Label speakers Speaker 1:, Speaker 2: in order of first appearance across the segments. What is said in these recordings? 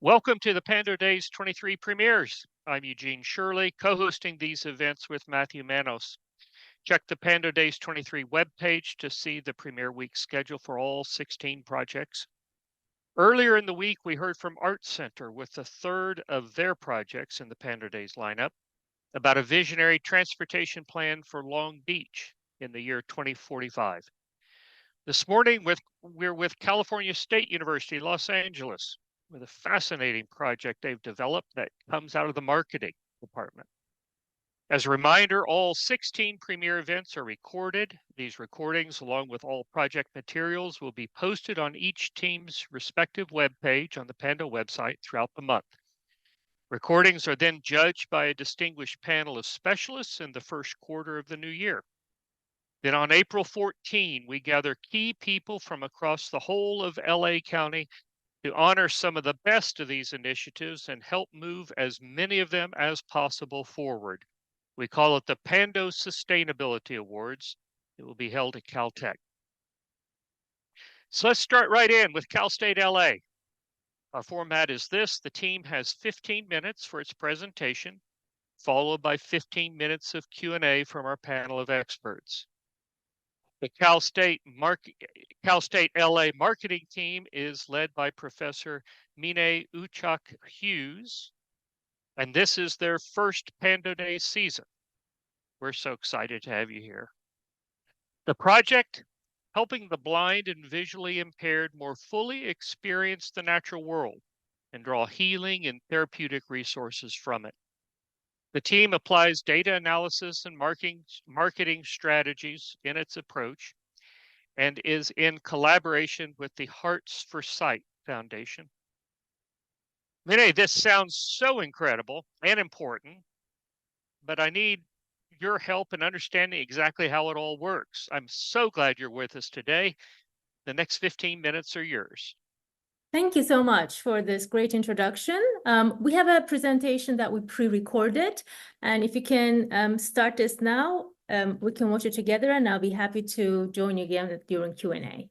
Speaker 1: Welcome to the Pando Days 23 premieres. I'm Eugene Shirley, co-hosting these events with Matthew Manos. Check the Pando Days 23 webpage to see the premiere week schedule for all 16 projects. Earlier in the week, we heard from Art Center with the third of their projects in the Pando Days lineup about a visionary transportation plan for Long Beach in the year 2045. This morning, we're with California State University, Los Angeles, with a fascinating project they've developed that comes out of the marketing department. As a reminder, all 16 premiere events are recorded. These recordings, along with all project materials, will be posted on each team's respective webpage on the Pando website throughout the month. Recordings are then judged by a distinguished panel of specialists in the first quarter of the new year. Then on April 14, we gather key people from across the whole of LA County to honor some of the best of these initiatives and help move as many of them as possible forward. We call it the Pando Sustainability Awards. It will be held at Caltech. So let's start right in with Cal State LA. Our format is this: the team has 15 minutes for its presentation, followed by 15 minutes of Q&A from our panel of experts. The Cal State LA marketing team is led by Professor Mine Uchuk-Hughes, and this is their first Pando Day season. We're so excited to have you here. The project, helping the blind and visually impaired more fully experience the natural world and draw healing and therapeutic resources from it. The team applies data analysis and marketing strategies in its approach and is in collaboration with the Hearts for Sight Foundation. Mine, this sounds so incredible and important, but I need your help in understanding exactly how it all works. I'm so glad you're with us today. The next 15 minutes are yours.
Speaker 2: Thank you so much for this great introduction. We have a presentation that we pre-recorded, and if you can start this now, we can watch it together, and I'll be happy to join you again during Q&A.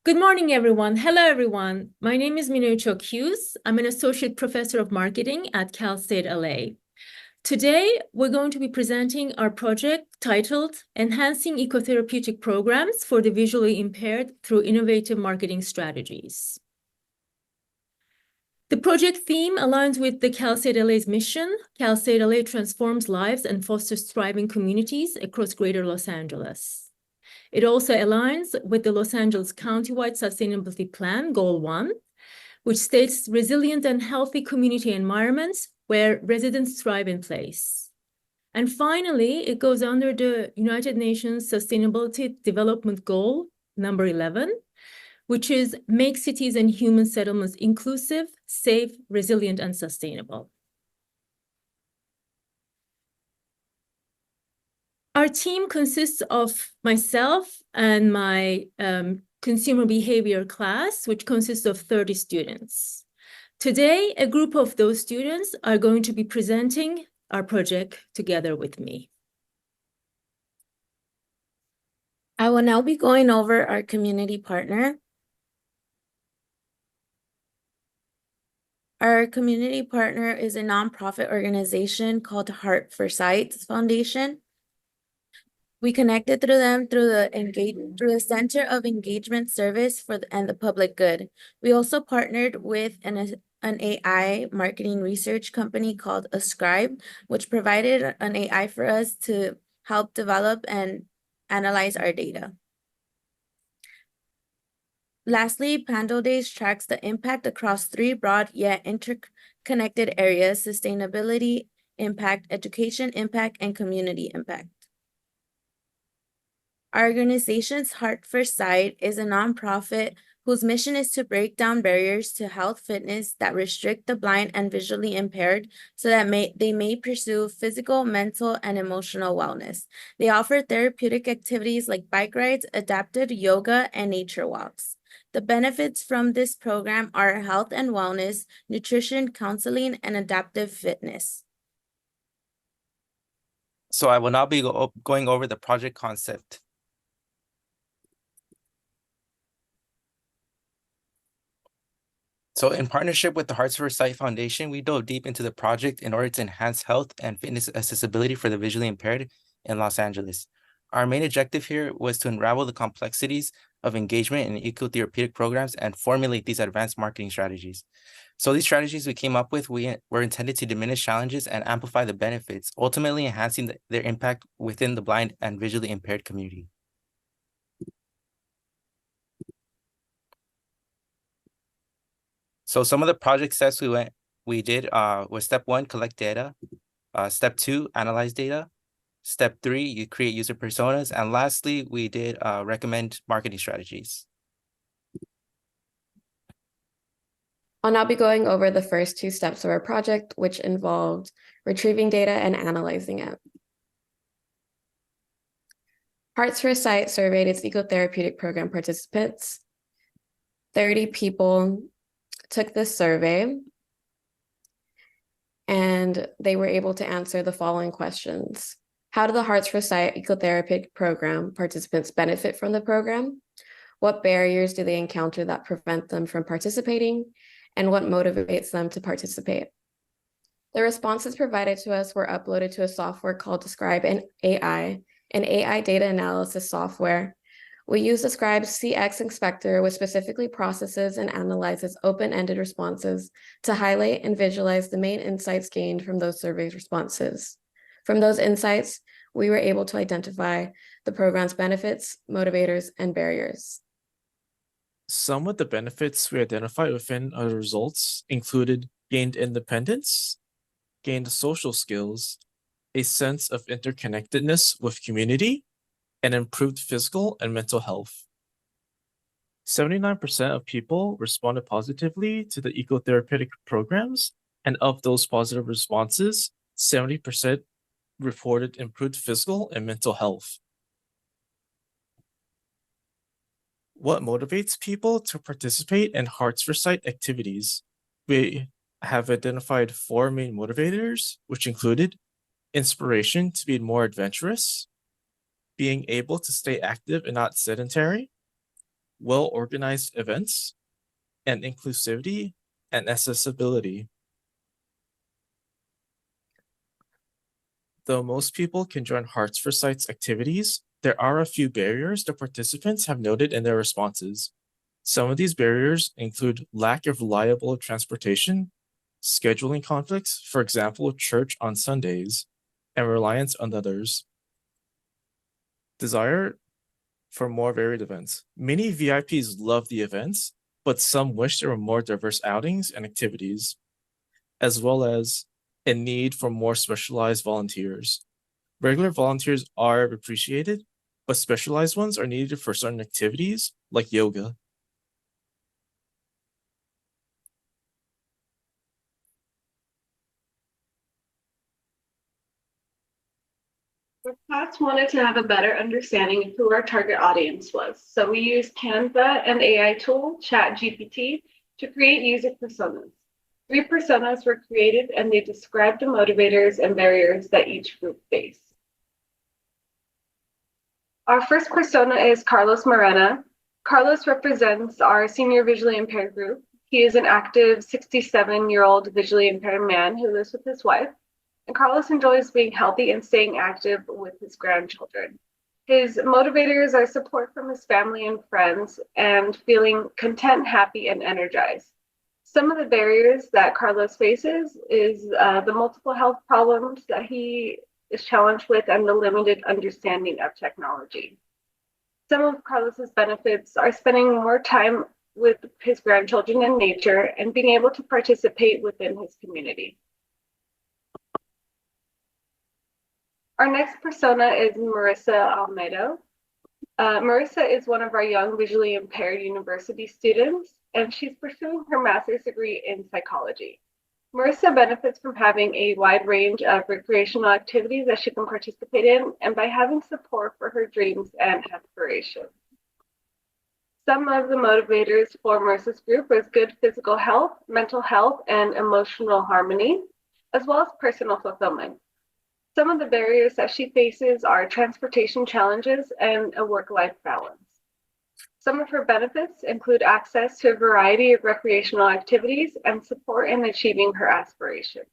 Speaker 2: Good morning, everyone. Hello, everyone. My name is Mine Uchuk-Hughes. I'm an associate professor of marketing at Cal State LA. Today, we're going to be presenting our project titled Enhancing Ecotherapeutic Programs for the Visually Impaired Through Innovative Marketing Strategies. The project theme aligns with the Cal State LA's mission. Cal State LA transforms lives and fosters thriving communities across greater Los Angeles. It also aligns with the Los Angeles Countywide Sustainability Plan, Goal 1, which states resilient and healthy community environments where residents thrive in place. And finally, it goes under the United Nations Sustainability Development Goal, number 11, which is make cities and human settlements inclusive, safe, resilient, and sustainable. Our team consists of myself and my consumer behavior class, which consists of 30 students. Today, a group of those students are going to be presenting our project together with me.
Speaker 3: I will now be going over our community partner. Our community partner is a nonprofit organization called Heart for Sight Foundation. We connected through them through the Center of Engagement Service and the Public Good. We also partnered with an AI marketing research company called Ascribe, which provided an AI for us to help develop and analyze our data. Lastly, Pando Days tracks the impact across three broad yet interconnected areas: sustainability, impact, education impact, and community impact. Our organization's Heart for Sight is a nonprofit whose mission is to break down barriers to health fitness that restrict the blind and visually impaired so that they may pursue physical, mental, and emotional wellness. They offer therapeutic activities like bike rides, adapted yoga, and nature walks. The benefits from this program are health and wellness, nutrition, counseling, and adaptive fitness.
Speaker 4: So I will now be going over the project concept. So in partnership with the Hearts for Sight Foundation, we dove deep into the project in order to enhance health and fitness accessibility for the visually impaired in Los Angeles. Our main objective here was to unravel the complexities of engagement in ecotherapeutic programs and formulate these advanced marketing strategies. So these strategies we came up with were intended to diminish challenges and amplify the benefits, ultimately enhancing their impact within the blind and visually impaired community. So some of the project steps we did was step 1, collect data. Step 2, analyze data. Step 3, you create user personas. And lastly, we did recommend marketing strategies.
Speaker 5: I'll now be going over the first 2 steps of our project, which involved retrieving data and analyzing it. Hearts for Sight surveyed its ecotherapeutic program participants. 30 people took this survey, and they were able to answer the following questions. How do the Hearts for Sight ecotherapeutic program participants benefit from the program? What barriers do they encounter that prevent them from participating? And what motivates them to participate? The responses provided to us were uploaded to a software called Describe AI, an AI data analysis software. We use Describe's CX Inspector, which specifically processes and analyzes open-ended responses to highlight and visualize the main insights gained from those survey responses. From those insights, we were able to identify the program's benefits, motivators, and barriers.
Speaker 6: Some of the benefits we identified within our results included gained independence, gained social skills, a sense of interconnectedness with community, and improved physical and mental health. 79% of people responded positively to the ecotherapeutic programs, and of those positive responses, 70% reported improved physical and mental health. What motivates people to participate in Hearts for Sight activities? We have identified 4 main motivators, which included inspiration to be more adventurous, being able to stay active and not sedentary, well-organized events, and inclusivity and accessibility. Though most people can join Hearts for Sight's activities, there are a few barriers the participants have noted in their responses. Some of these barriers include lack of reliable transportation, scheduling conflicts, for example, church on Sundays, and reliance on others. Desire for more varied events. Many VIPs love the events, but some wish there were more diverse outings and activities, as well as a need for more specialized volunteers. Regular volunteers are appreciated, but specialized ones are needed for certain activities like yoga.
Speaker 7: The class wanted to have a better understanding of who our target audience was, so we used Canva and AI tool ChatGPT to create user personas. 3 personas were created, and they described the motivators and barriers that each group faced. Our first persona is Carlos Morena. Carlos represents our senior visually impaired group. He is an active 67-year-old visually impaired man who lives with his wife. And Carlos enjoys being healthy and staying active with his grandchildren. His motivators are support from his family and friends and feeling content, happy, and energized. Some of the barriers that Carlos faces is the multiple health problems that he is challenged with and the limited understanding of technology. Some of Carlos's benefits are spending more time with his grandchildren in nature and being able to participate within his community. Our next persona is Marissa Almeida. Marissa is one of our young visually impaired university students, and she's pursuing her master's degree in psychology. Marissa benefits from having a wide range of recreational activities that she can participate in, and by having support for her dreams and aspirations. Some of the motivators for Marissa's group is good physical health, mental health, and emotional harmony, as well as personal fulfillment. Some of the barriers that she faces are transportation challenges and a work-life balance. Some of her benefits include access to a variety of recreational activities and support in achieving her aspirations.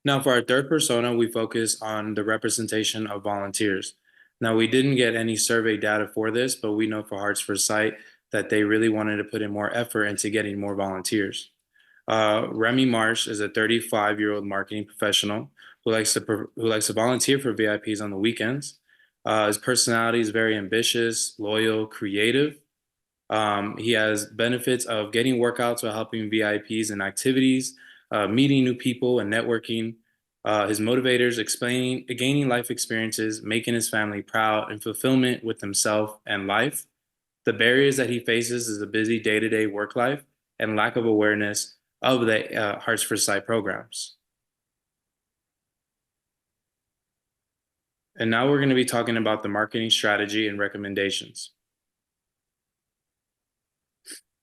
Speaker 8: Now, for our third persona, we focus on the representation of volunteers. Now, we didn't get any survey data for this, but we know for Hearts for Sight that they really wanted to put in more effort into getting more volunteers. Remy Marsh is a 35-year-old marketing professional who likes to volunteer for VIPs on the weekends. His personality is very ambitious, loyal, creative. He has benefits of getting workouts while helping VIPs in activities, meeting new people and networking. His motivators, gaining life experiences, making his family proud, and fulfillment with himself and life. The barriers that he faces is a busy day-to-day work life and lack of awareness of the Hearts for Sight programs. And now we're going to be talking about the marketing strategy and recommendations.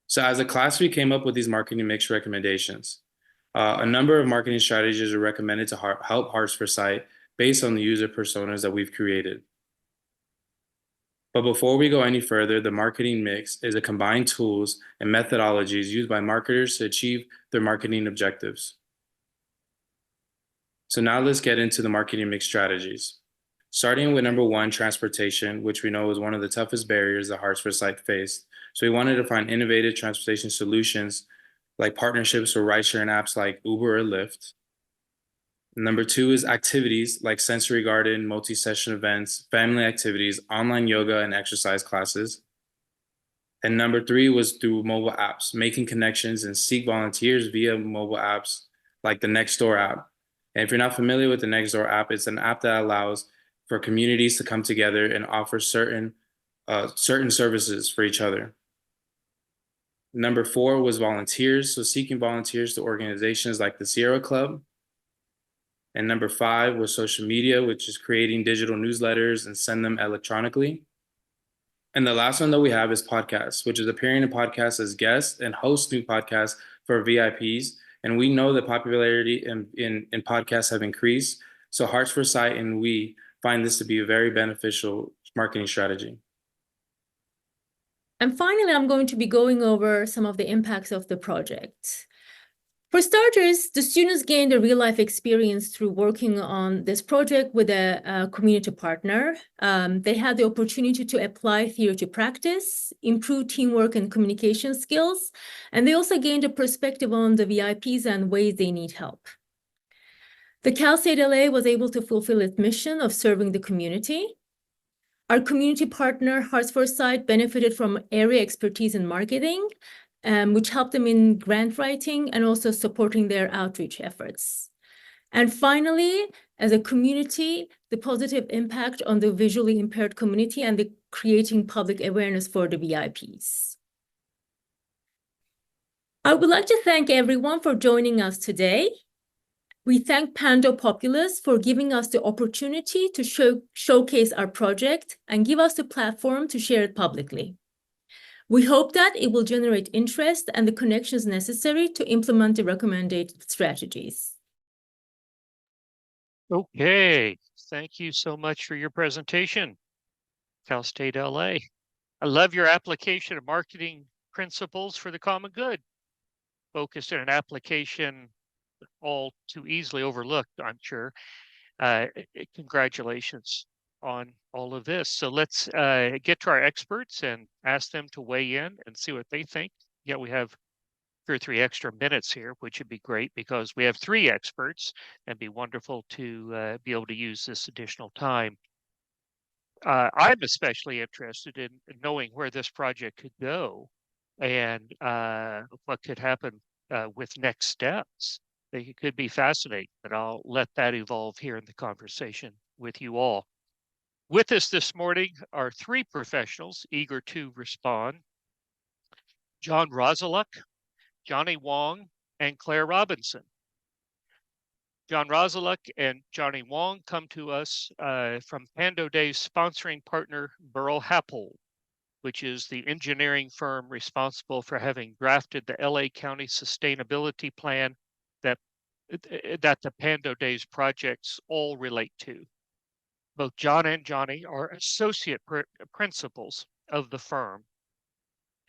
Speaker 8: So as a class, we came up with these marketing mix recommendations. A number of marketing strategies are recommended to help Hearts for Sight based on the user personas that we've created. But before we go any further, the marketing mix is a combined tools and methodologies used by marketers to achieve their marketing objectives. So now let's get into the marketing mix strategies. Starting with number one, transportation, which we know is one of the toughest barriers that Hearts for Sight faced. So we wanted to find innovative transportation solutions like partnerships with ride-sharing apps like Uber or Lyft. Number two is activities like sensory garden, multi-session events, family activities, online yoga, and exercise classes. And number three was through mobile apps, making connections and seek volunteers via mobile apps like the Nextdoor app. And if you're not familiar with the Nextdoor app, it's an app that allows for communities to come together and offer certain services for each other. Number four was volunteers, so seeking volunteers to organizations like the Sierra Club. And number five was social media, which is creating digital newsletters and send them electronically. And the last one that we have is podcasts, which is appearing in podcasts as guests and host new podcasts for VIPs. And we know the popularity in podcasts have increased. So Hearts for Sight and we find this to be a very beneficial marketing strategy.
Speaker 2: And finally, I'm going to be going over some of the impacts of the project. For starters, the students gained a real-life experience through working on this project with a community partner. They had the opportunity to apply theory to practice, improve teamwork and communication skills, and they also gained a perspective on the VIPs and ways they need help. The Cal State LA was able to fulfill its mission of serving the community. Our community partner, Hearts for Sight, benefited from area expertise in marketing, which helped them in grant writing and also supporting their outreach efforts. And finally, as a community, the positive impact on the visually impaired community and the creating public awareness for the VIPs. I would like to thank everyone for joining us today. We thank Pando Populous for giving us the opportunity to showcase our project and give us the platform to share it publicly. We hope that it will generate interest and the connections necessary to implement the recommended strategies.
Speaker 1: Okay, thank you so much for your presentation, Cal State LA. I love your application of marketing principles for the common good. Focused on an application all too easily overlooked, I'm sure. Congratulations on all of this. So let's get to our experts and ask them to weigh in and see what they think. Yeah, we have 2 or 3 extra minutes here, which would be great because we have 3 experts and it'd be wonderful to be able to use this additional time. I'm especially interested in knowing where this project could go and what could happen with next steps. It could be fascinating, but I'll let that evolve here in the conversation with you all. With us this morning are 3 professionals eager to respond: John Rosaluk, Johnny Wong, and Claire Robinson. John Rosaluk and Johnny Wong come to us from Pando Day's sponsoring partner, Burrow Happold, which is the engineering firm responsible for having drafted the LA County Sustainability Plan that the Pando Days projects all relate to. Both John and Johnny are associate principals of the firm.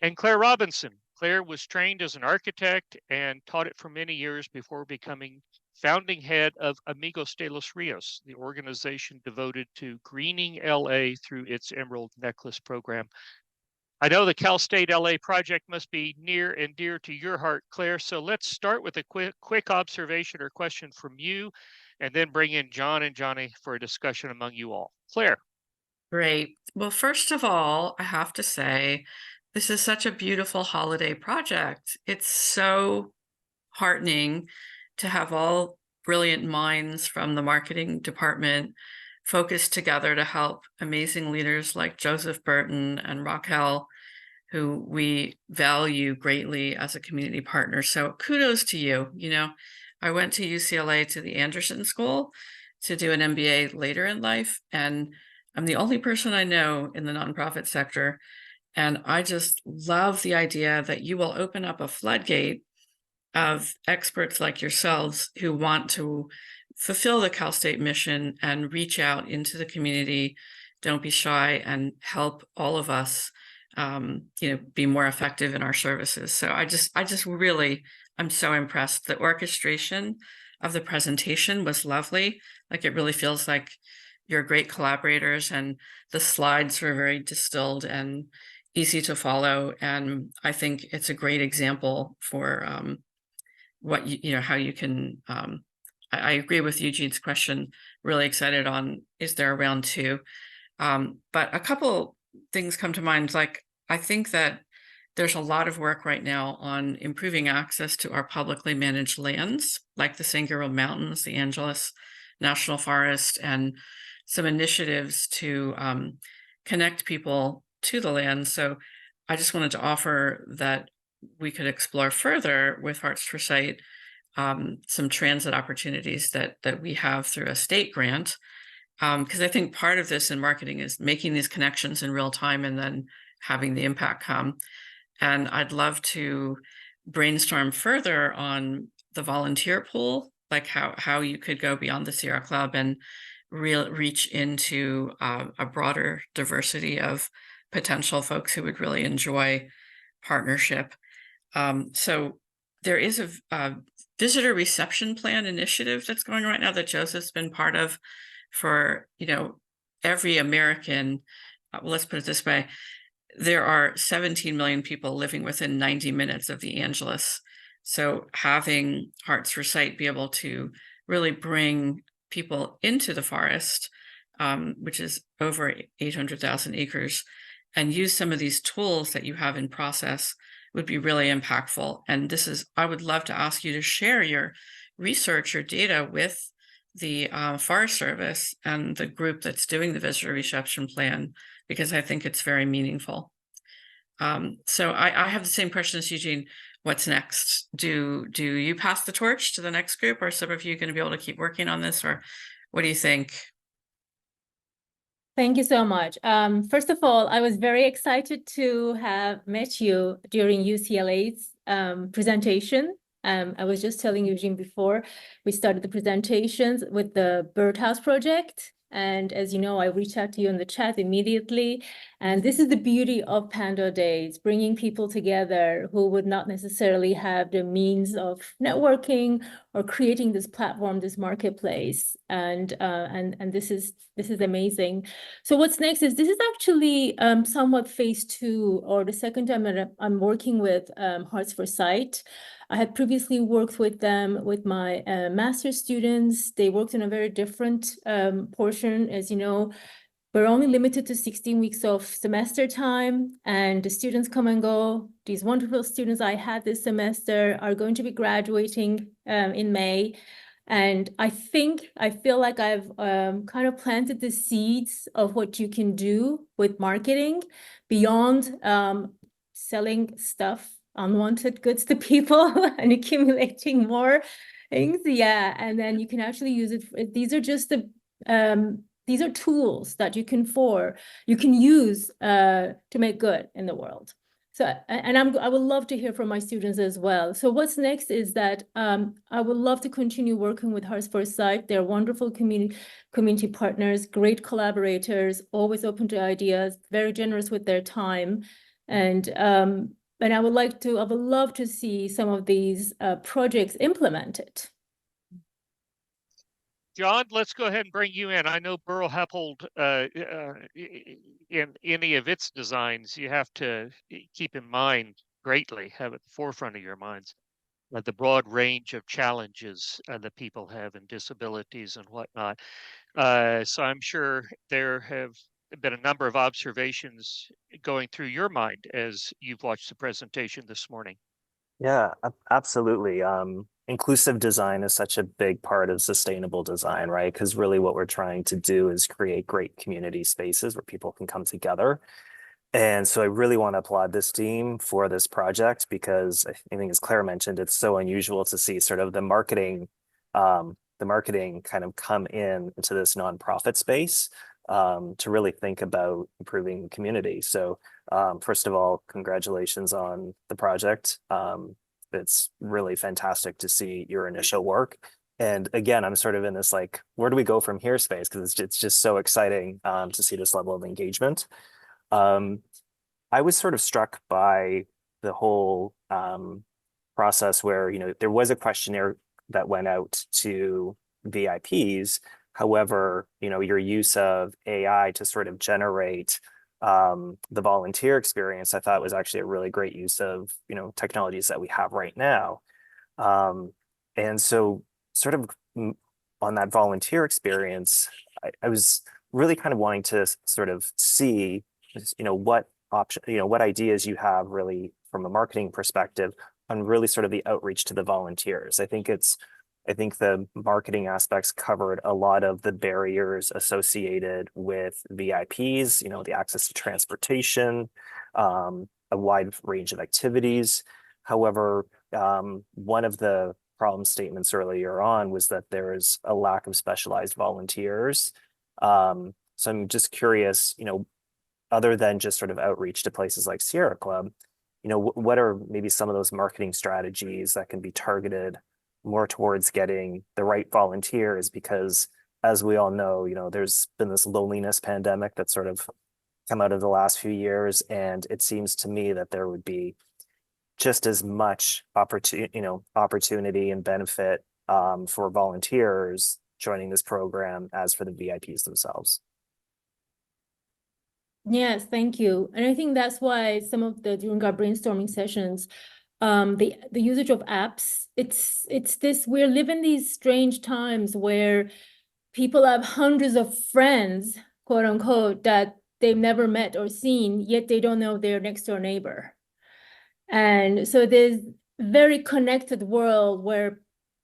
Speaker 1: And Claire Robinson. Claire was trained as an architect and taught it for many years before becoming founding head of Amigos de los Rios, the organization devoted to greening LA through its Emerald Necklace program. I know the Cal State LA project must be near and dear to your heart, Claire. So let's start with a quick observation or question from you, and then bring in John and Johnny for a discussion among you all. Claire.
Speaker 9: Great. Well, first of all, I have to say, this is such a beautiful holiday project. It's so heartening to have all brilliant minds from the marketing department focused together to help amazing leaders like Joseph Burton and Raquel, who we value greatly as a community partner. So kudos to you. You know, I went to UCLA to the Anderson School to do an MBA later in life, and I'm the only person I know in the nonprofit sector. And I just love the idea that you will open up a floodgate of experts like yourselves who want to fulfill the Cal State mission and reach out into the community. Don't be shy and help all of us, be more effective in our services. So I just really, I'm so impressed. The orchestration of the presentation was lovely. Like, it really feels like you're great collaborators, and the slides were very distilled and easy to follow. And I think it's a great example for what how you can. I agree with Eugene's question. Really excited on, is there a round two? But a couple things come to mind. Like, I think that there's a lot of work right now on improving access to our publicly managed lands, like the San Gabriel Mountains, the Angeles National Forest, and some initiatives to connect people to the land. So I just wanted to offer that we could explore further with Hearts for Sight some transit opportunities that we have through a state grant. Because I think part of this in marketing is making these connections in real time and then having the impact come. And I'd love to brainstorm further on the volunteer pool, like how you could go beyond the Sierra Club and reach into a broader diversity of potential folks who would really enjoy partnership. So there is a visitor reception plan initiative that's going right now that Joseph's been part of for, every American. Well, let's put it this way. There are 17 million people living within 90 minutes of the Angeles. So having Hearts for Sight be able to really bring people into the forest, which is over 800,000 acres, and use some of these tools that you have in process would be really impactful. And I would love to ask you to share your research or data with the Forest Service and the group that's doing the visitor reception plan, because I think it's very meaningful. So I have the same question as Eugene. What's next? Do you pass the torch to the next group? Or some of you going to be able to keep working on this? Or what do you think?
Speaker 2: Thank you so much. First of all, I was very excited to have met you during UCLA's presentation. I was just telling Eugene before we started the presentations with the Birdhouse Project. And as you know, I reached out to you in the chat immediately. And this is the beauty of Pando Days, bringing people together who would not necessarily have the means of networking or creating this platform, this marketplace. And this is amazing. So what's next is, this is actually somewhat phase 2, or the second time that I'm working with Hearts for Sight. I had previously worked with them with my master's students. They worked in a very different portion. As you know, we're only limited to 16 weeks of semester time, and the students come and go. These wonderful students I had this semester are going to be graduating in May. And I feel like I've kind of planted the seeds of what you can do with marketing beyond selling stuff, unwanted goods to people and accumulating more things. Yeah, and then you can actually use it. These are just these are tools that you can use to make good in the world. So, I would love to hear from my students as well. So what's next is that I would love to continue working with Hearts for Sight. They're wonderful community partners, great collaborators, always open to ideas, very generous with their time. And I would love to see some of these projects implemented.
Speaker 1: John, let's go ahead and bring you in. I know Burl Happold, in any of its designs, you have to keep in mind greatly, have at the forefront of your minds, the broad range of challenges that people have and disabilities and whatnot. So I'm sure there have been a number of observations going through your mind as you've watched the presentation this morning.
Speaker 10: Yeah, absolutely. Inclusive design is such a big part of sustainable design, right? Because really what we're trying to do is create great community spaces where people can come together. And so I really want to applaud this team for this project because I think, as Claire mentioned, it's so unusual to see sort of the marketing kind of come into this nonprofit space to really think about improving the community. So first of all, congratulations on the project. It's really fantastic to see your initial work. And again, I'm sort of in this like, where do we go from here space? Because it's just so exciting to see this level of engagement. I was sort of struck by the whole process where, you know, there was a questionnaire that went out to VIPs. However, you know, your use of AI to sort of generate the volunteer experience, I thought was actually a really great use of, you know, technologies that we have right now. And so sort of on that volunteer experience, I was really kind of wanting to sort of see, you know, what option, you know, what ideas you have really from a marketing perspective on really sort of the outreach to the volunteers. I think the marketing aspects covered a lot of the barriers associated with VIPs, you know, the access to transportation, a wide range of activities. However, one of the problem statements earlier on was that there is a lack of specialized volunteers. So I'm just curious, you know, other than just sort of outreach to places like Sierra Club, you know, what are maybe some of those marketing strategies that can be targeted more towards getting the right volunteers? Because as we all know, you know, there's been this loneliness pandemic that's sort of come out of the last few years. And it seems to me that there would be just as much opportunity and benefit for volunteers joining this program as for the VIPs themselves.
Speaker 2: Yes, thank you. And I think that's why during our brainstorming sessions, the usage of apps, we're living these strange times where people have hundreds of friends, quote unquote, that they've never met or seen, yet they don't know their next door neighbor. And so there's very connected world where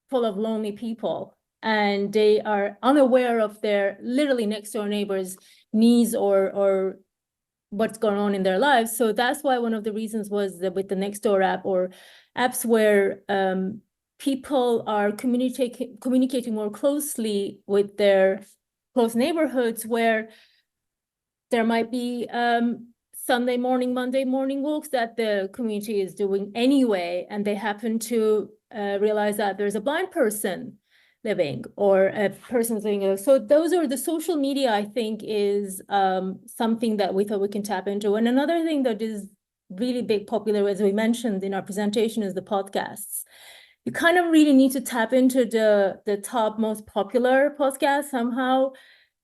Speaker 2: full of lonely people, and they are unaware of their literally next door neighbor's needs or what's going on in their lives. So that's why one of the reasons was that with the Nextdoor app or apps where people are communicating more closely with their close neighborhoods, where there might be Sunday morning, Monday morning walks that the community is doing anyway, and they happen to realize that there's a blind person living or a person living. So those are the social media, I think, is something that we thought we can tap into. And another thing that is really big, popular, as we mentioned in our presentation, is the podcasts. You kind of really need to tap into the top most popular podcasts, somehow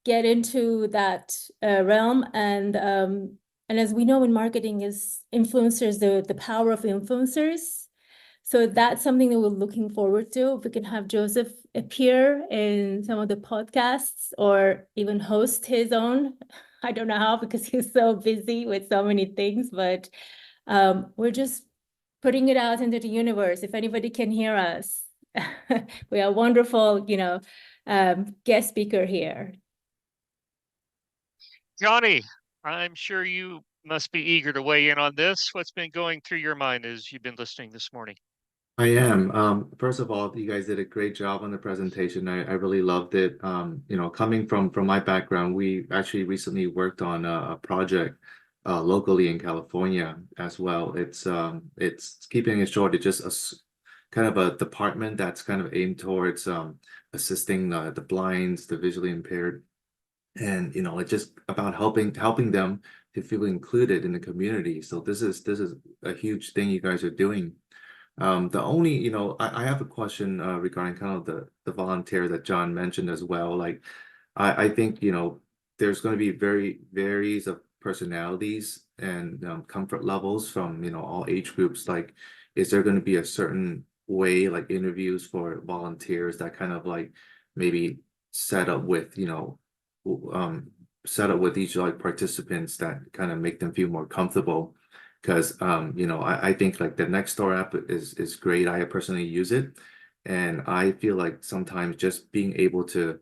Speaker 2: get into that realm. And as we know in marketing, is influencers, the power of influencers. So that's something that we're looking forward to. If we can have Joseph appear in some of the podcasts or even host his own. I don't know how, because he's so busy with so many things, but we're just putting it out into the universe. If anybody can hear us, we are wonderful, guest speaker here.
Speaker 1: Johnny, I'm sure you must be eager to weigh in on this. What's been going through your mind as you've been listening this morning?
Speaker 11: I am. First of all, you guys did a great job on the presentation. I really loved it. Coming from my background, we actually recently worked on a project locally in California as well. It's keeping it short. It's just kind of a department that's kind of aimed towards assisting the blinds, the visually impaired, and it's just about helping them to feel included in the community. So this is a huge thing you guys are doing. The only, I have a question regarding kind of the volunteer that John mentioned as well. Like, I think, there's going to be varies of personalities and comfort levels from, all age groups. Like, is there going to be a certain way, like interviews for volunteers that kind of like maybe set up with, set up with each like participants that kind of make them feel more comfortable? Because I think like the Nextdoor app is great. I personally use it, and I feel like sometimes just being able to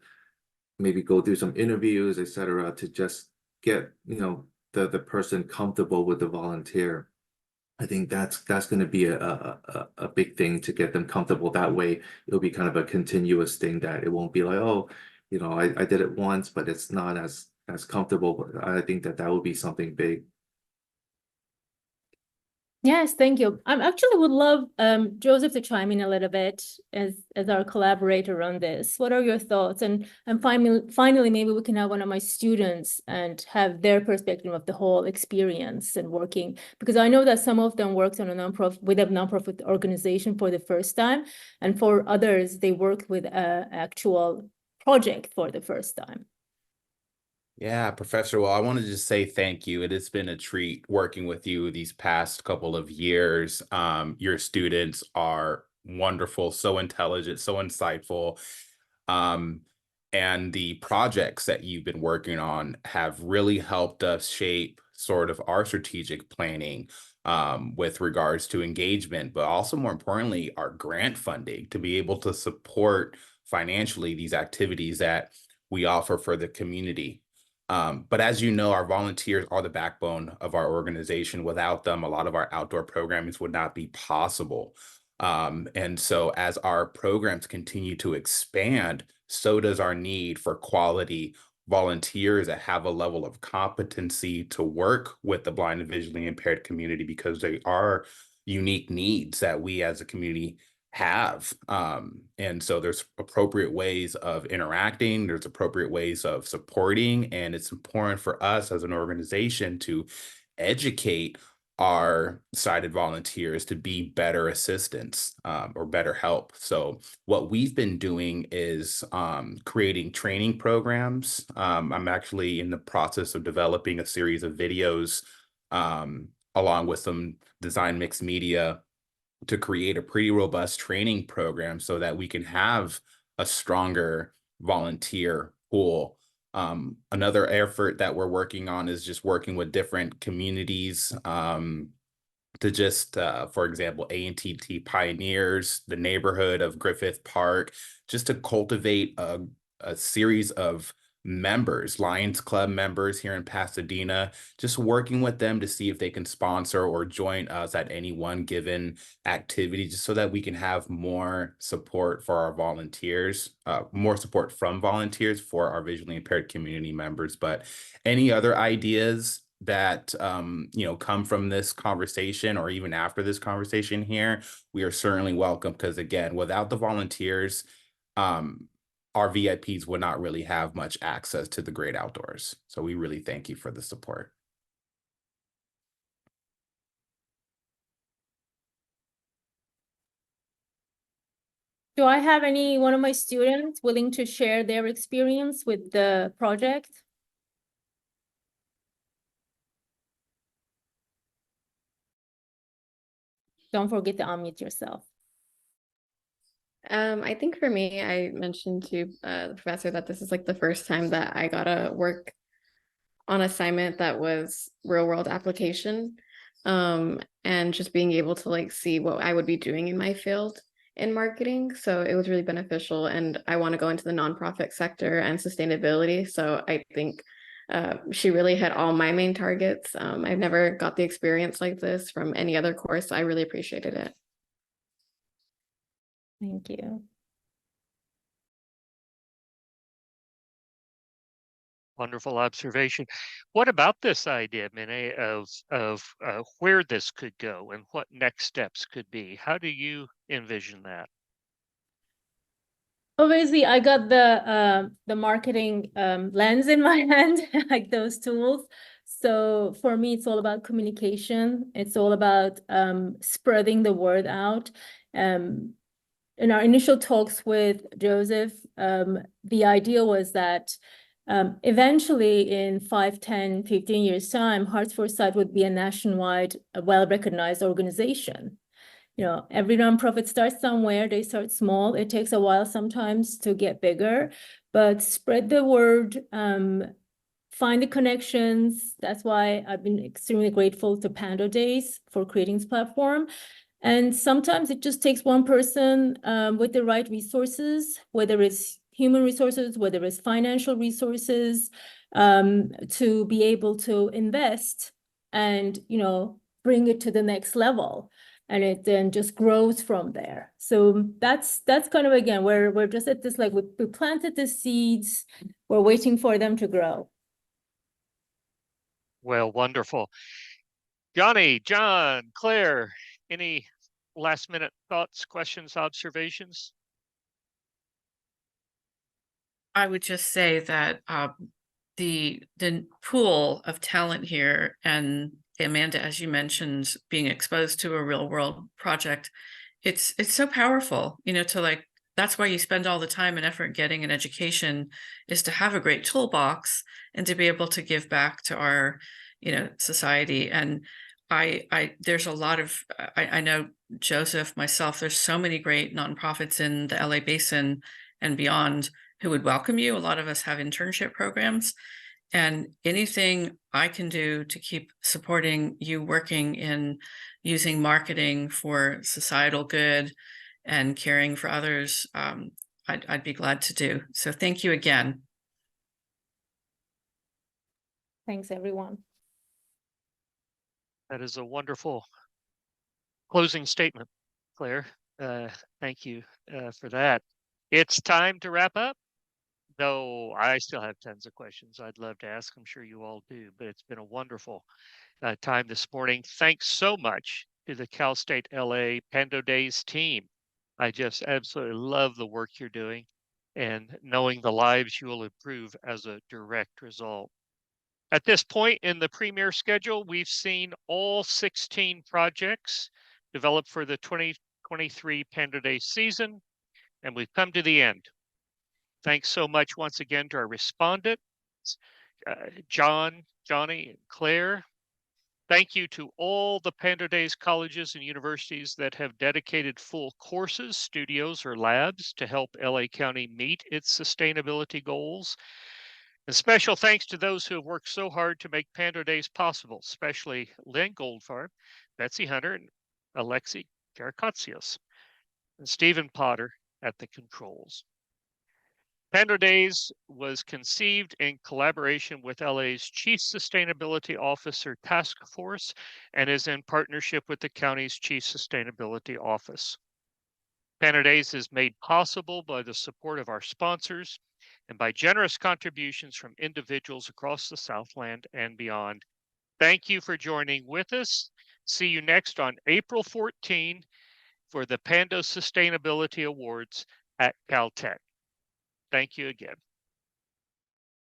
Speaker 11: maybe go through some interviews, etc., to just get the person comfortable with the volunteer. I think that's going to be a big thing to get them comfortable. That way, it'll be kind of a continuous thing that it won't be like, oh, I did it once, but it's not as comfortable. But I think that would be something big.
Speaker 2: Yes, thank you. I actually would love Joseph to chime in a little bit as our collaborator on this. What are your thoughts? And finally, maybe we can have one of my students and have their perspective of the whole experience and working, because I know that some of them worked on a nonprofit organization for the first time, and for others, they worked with an actual project for the first time.
Speaker 12: Yeah, Professor, well, I wanted to just say thank you. It has been a treat working with you these past couple of years. Your students are wonderful, so intelligent, so insightful. And the projects that you've been working on have really helped us shape sort of our strategic planning with regards to engagement, but also more importantly, our grant funding to be able to support financially these activities that we offer for the community. But as you know, our volunteers are the backbone of our organization. Without them, a lot of our outdoor programs would not be possible. And so as our programs continue to expand, so does our need for quality volunteers that have a level of competency to work with the blind and visually impaired community, because they are unique needs that we as a community have. And so there's appropriate ways of interacting, there's appropriate ways of supporting, and it's important for us as an organization to educate our sighted volunteers to be better assistants or better help. So what we've been doing is creating training programs. I'm actually in the process of developing a series of videos along with some design mixed media to create a pretty robust training program so that we can have a stronger volunteer pool. Another effort that we're working on is just working with different communities to just, for example, A&TT Pioneers, the neighborhood of Griffith Park, just to cultivate a series of members, Lions Club members here in Pasadena, just working with them to see if they can sponsor or join us at any one given activity, just so that we can have more support for our volunteers, more support from volunteers for our visually impaired community members. But any other ideas that come from this conversation or even after this conversation here, we are certainly welcome, because again, without the volunteers, our VIPs would not really have much access to the great outdoors. So we really thank you for the support.
Speaker 2: Do I have one of my students willing to share their experience with the project? Don't forget to unmute yourself.
Speaker 5: I think for me, I mentioned to the professor that this is like the first time that I got to work on assignment that was real world application, and just being able to like see what I would be doing in my field in marketing. So it was really beneficial, and I want to go into the nonprofit sector and sustainability. So I think she really hit all my main targets. I've never got the experience like this from any other course. So I really appreciated it.
Speaker 2: Thank you.
Speaker 1: Wonderful observation. What about this idea, Minnie, of where this could go and what next steps could be? How do you envision that?
Speaker 2: Obviously, I got the marketing lens in my hand, like those tools. So for me, it's all about communication. It's all about spreading the word out. In our initial talks with Joseph, the idea was that eventually in 5, 10, 15 years' time, Hearts for Sight would be a nationwide, well-recognized organization. You know, every nonprofit starts somewhere, they start small. It takes a while sometimes to get bigger, but spread the word, find the connections. That's why I've been extremely grateful to Pando Days for creating this platform. And sometimes it just takes one person with the right resources, whether it's human resources, whether it's financial resources, to be able to invest and, you know, bring it to the next level. And it then just grows from there. So that's kind of, again, we're just at this, like, we planted the seeds, we're waiting for them to grow.
Speaker 1: Well, wonderful. Johnny, John, Claire, any last minute thoughts, questions, observations?
Speaker 9: I would just say that the pool of talent here, and Amanda, as you mentioned, being exposed to a real world project, it's so powerful, you know, to like, that's why you spend all the time and effort getting an education, is to have a great toolbox and to be able to give back to our, you know, society. And there's a lot of, I know Joseph, myself, there's so many great nonprofits in the LA Basin and beyond who would welcome you. A lot of us have internship programs, and anything I can do to keep supporting you working in using marketing for societal good and caring for others, I'd be glad to do. So thank you again.
Speaker 2: Thanks, everyone.
Speaker 1: That is a wonderful closing statement, Claire. Thank you for that. It's time to wrap up. Though I still have tons of questions I'd love to ask. I'm sure you all do, but it's been a wonderful time this morning. Thanks so much to the Cal State LA Pando Days team. I just absolutely love the work you're doing and knowing the lives you will improve as a direct result. At this point in the premier schedule, we've seen all 16 projects developed for the 2023 Pando Days season, and we've come to the end. Thanks so much once again to our respondents, John, Johnny, and Claire. Thank you to all the Pando Days colleges and universities that have dedicated full courses, studios, or labs to help LA County meet its sustainability goals. And special thanks to those who have worked so hard to make Pando Days possible, especially Lynn Goldfarb, Betsy Hunter, and Alexi Garakatsios, and Stephen Potter at the controls. Pando Days was conceived in collaboration with LA's Chief Sustainability Officer Task Force and is in partnership with the county's Chief Sustainability Office. Pando Days is made possible by the support of our sponsors and by generous contributions from individuals across the Southland and beyond. Thank you for joining with us. See you next on April 14 for the Pando Sustainability Awards at Caltech. Thank you again.